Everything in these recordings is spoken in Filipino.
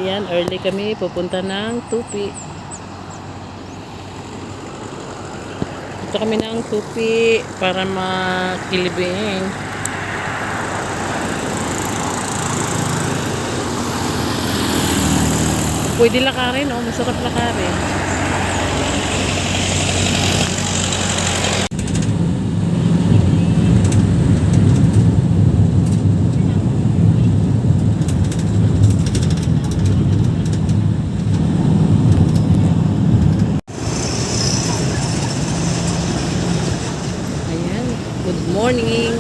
Ayan, early kami pupunta ng Tupi. Punta kami ng Tupi para makilibing. Pwede lakarin, oh, masarap lakarin. Good morning.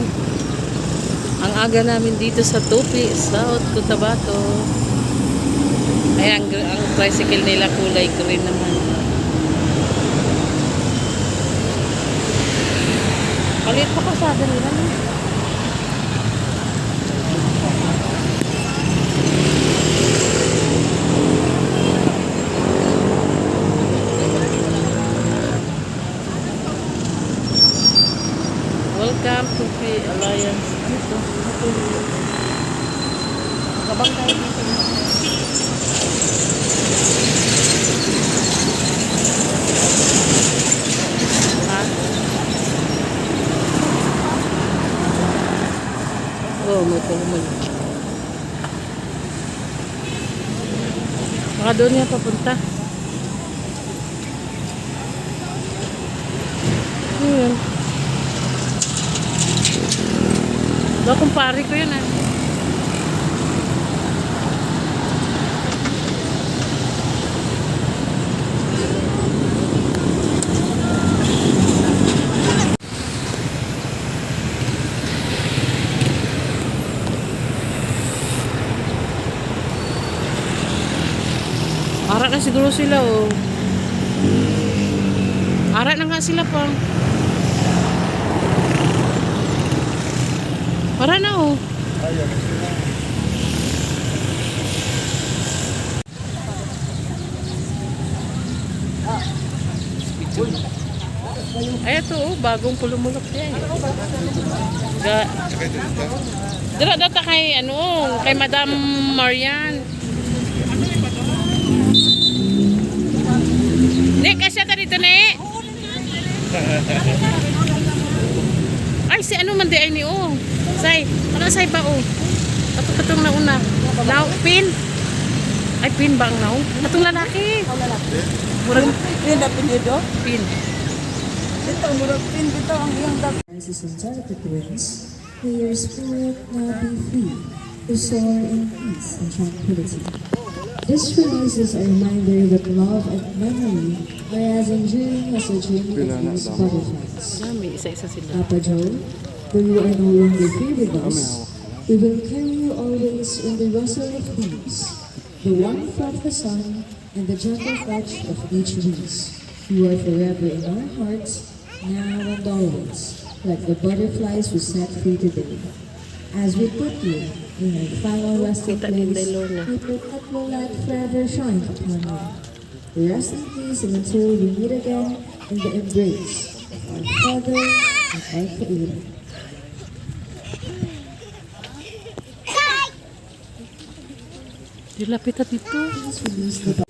Ang aga namin dito sa Tupi, South Cotabato. Ayan, ang tricycle nila kulay green naman. Palit pa kasada nila. Welcome to Tupi Alliance. Dito. Kabang tayo dito. Ha? Oh, may tulumol. Baka doon niya papunta. Ayan. Kumpare ko yun ah. Ara na siguro sila oh. Ara na nga sila pa. Para na oh. Ay, ito oh, bagong pulumulok yan. Dala data kay ano, kay Madam Marian. Nek, kasya ta dito, Nek. Ay, si ano man di ay ni oh. Say, ano say ba oh? Katong na una. Now, pin. Ay, pin ba ang now? Katong lalaki. Murag pin na pin dito? Pin. Dito, murag pin dito ang iyang dap. Rises and delicate winds, may your spirit now be free to soar in peace and tranquility. This release is a reminder that love and memory are as enduring as a journey of these butterflies. May isa-isa sila. Papa Joe, though you are no longer here with us, we will carry you always in the rustle of leaves, the warmth of the sun, and the gentle touch of each breeze. You are forever in our hearts, now and always, like the butterflies we set free today. As we put you in our final resting place, we pray that will light forever shine upon you. Rest in peace until we meet again in the embrace of our Father and our Creator. Dilapit at ito. Please release the